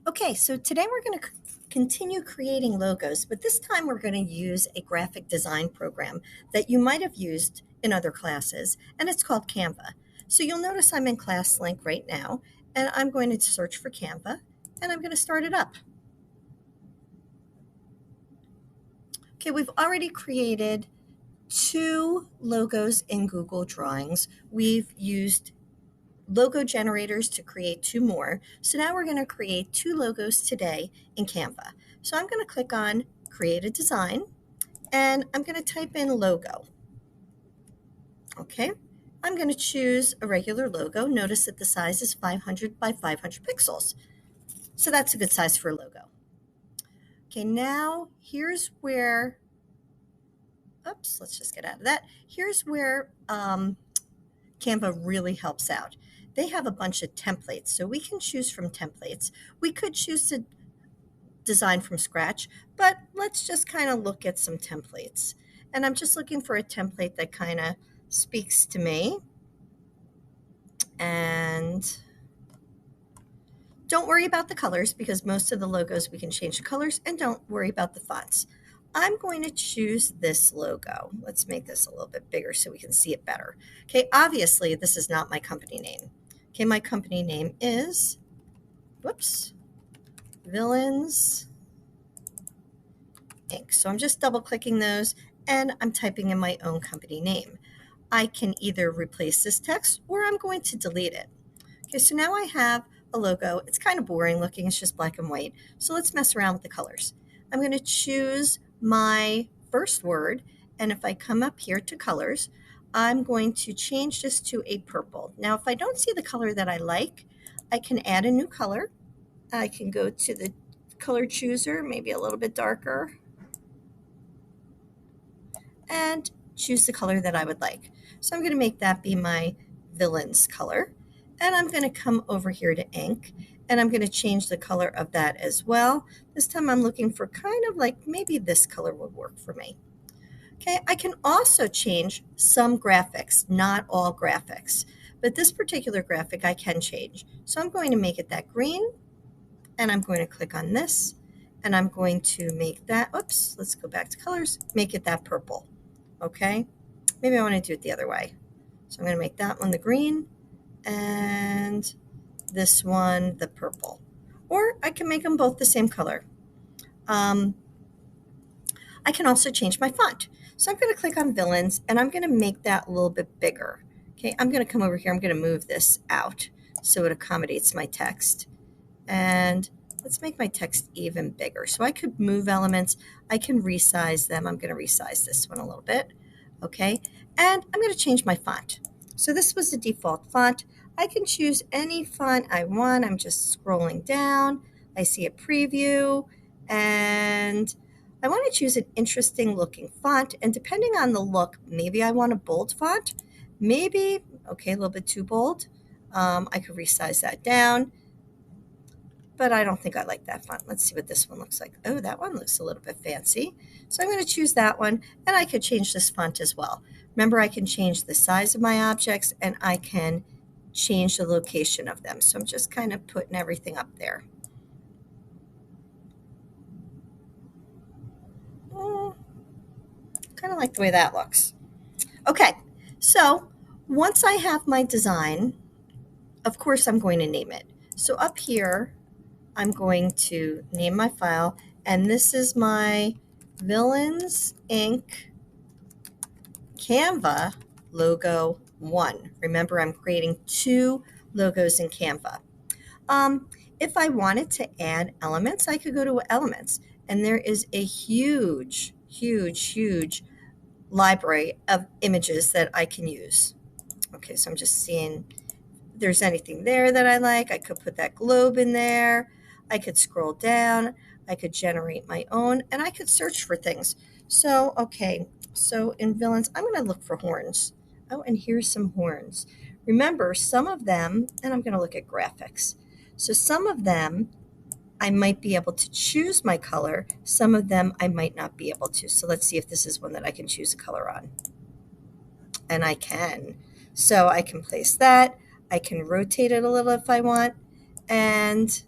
Okay, so today we're going to continue creating logos, but this time we're going to use a graphic design program that you might have used in other classes, and it's called Canva. So you'll notice I'm in ClassLink right now, and I'm going to search for Canva, and I'm going to start it up. Okay, we've already created 2 logos in Google Drawings. We've used logo generators to create 2 more. So now we're going to create 2 logos today in Canva. So I'm going to click on Create a Design, and I'm going to type in logo. Okay, I'm going to choose a regular logo. Notice that the size is 500 by 500 pixels. So that's a good size for a logo. Okay, now here's where, oops, let's just get out of that. Here's where Canva really helps out. They have a bunch of templates, so we can choose from templates. We could choose to design from scratch, but let's just kind of look at some templates. And I'm just looking for a template that kind of speaks to me. And don't worry about the colors because most of the logos we can change the colors, and don't worry about the fonts. I'm going to choose this logo. Let's make this a little bit bigger so we can see it better. Okay, obviously this is not my company name. Okay, my company name is, whoops, Villains Inc. So I'm just double clicking those and I'm typing in my own company name. I can either replace this text or I'm going to delete it. Okay, so now I have a logo. It's kind of boring looking, it's just black and white. So let's mess around with the colors. I'm going to choose my first word, and if I come up here to colors, I'm going to change this to a purple. Now, if I don't see the color that I like, I can add a new color. I can go to the color chooser, maybe a little bit darker, and choose the color that I would like. So I'm going to make that be my villain's color. And I'm going to come over here to ink, and I'm going to change the color of that as well. This time I'm looking for kind of like maybe this color would work for me. Okay, I can also change some graphics, not all graphics, but this particular graphic I can change. So I'm going to make it that green, and I'm going to click on this, and I'm going to make that, oops, let's go back to colors, make it that purple. Okay, maybe I want to do it the other way. So I'm going to make that one the green, and this one the purple. Or I can make them both the same color. I can also change my font. So I'm going to click on Villains, and I'm going to make that a little bit bigger. Okay, I'm going to come over here. I'm going to move this out so it accommodates my text. And let's make my text even bigger. So I could move elements. I can resize them. I'm going to resize this one a little bit. Okay, and I'm going to change my font. So this was the default font. I can choose any font I want. I'm just scrolling down. I see a preview, and I want to choose an interesting looking font. And depending on the look, maybe I want a bold font. Maybe, okay, a little bit too bold. I could resize that down, but I don't think I like that font. Let's see what this one looks like. Oh, that one looks a little bit fancy. So I'm going to choose that one, and I could change this font as well. Remember, I can change the size of my objects, and I can change the location of them. So I'm just kind of putting everything up there. Kind of like the way that looks. Okay, so once I have my design, of course I'm going to name it. So up here, I'm going to name my file, and this is my Villains Inc. Canva logo 1. Remember, I'm creating 2 logos in Canva. If I wanted to add elements, I could go to Elements, and there is a huge, huge, huge library of images that I can use. Okay, so I'm just seeing if there's anything there that I like. I could put that globe in there. I could scroll down. I could generate my own, and I could search for things. So, okay, so in Villains, I'm going to look for horns. Oh, and here's some horns. Remember, some of them, and I'm going to look at graphics. So some of them, I might be able to choose my color. Some of them I might not be able to. So let's see if this is one that I can choose a color on. And I can. So I can place that. I can rotate it a little if I want. And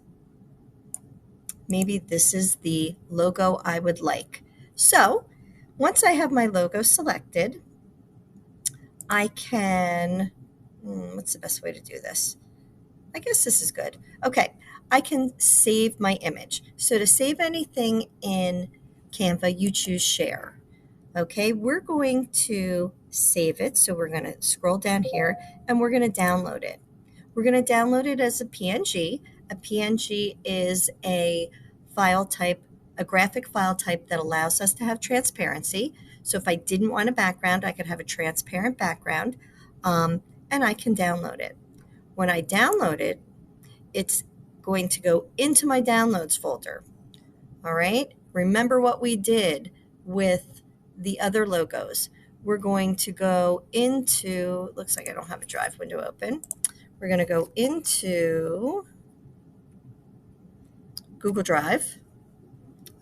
maybe this is the logo I would like. So once I have my logo selected, I can, what's the best way to do this? I guess this is good. Okay, I can save my image. So to save anything in Canva, you choose share. Okay, we're going to save it. So we're going to scroll down here and we're going to download it. We're going to download it as a PNG. A PNG is a file type, a graphic file type that allows us to have transparency. So if I didn't want a background, I could have a transparent background, and I can download it. When I download it, it's going to go into my downloads folder. All right. Remember what we did with the other logos. We're going to go into, looks like I don't have a drive window open. We're going to go into Google Drive.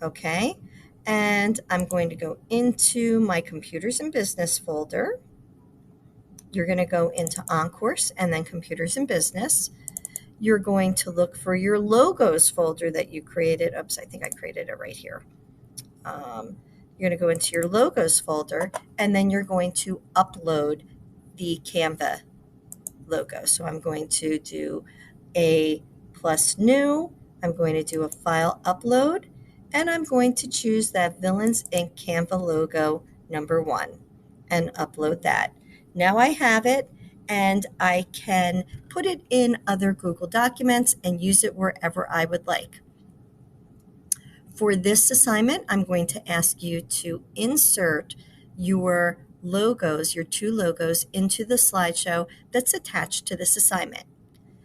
Okay. And I'm going to go into my computers and business folder. You're going to go into OnCourse and then computers and business. You're going to look for your logos folder that you created. Oops, I think I created it right here. You're going to go into your logos folder, and then you're going to upload the Canva logo. So I'm going to do a plus new. I'm going to do a file upload, and I'm going to choose that Villains Inc. Canva logo #1 and upload that. Now I have it, and I can put it in other Google documents and use it wherever I would like. For this assignment, I'm going to ask you to insert your logos, your 2 logos, into the slideshow that's attached to this assignment.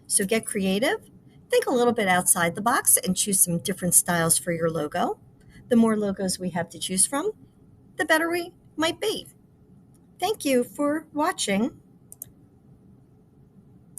So get creative, think a little bit outside the box, and choose some different styles for your logo. The more logos we have to choose from, the better we might be. Thank you for watching.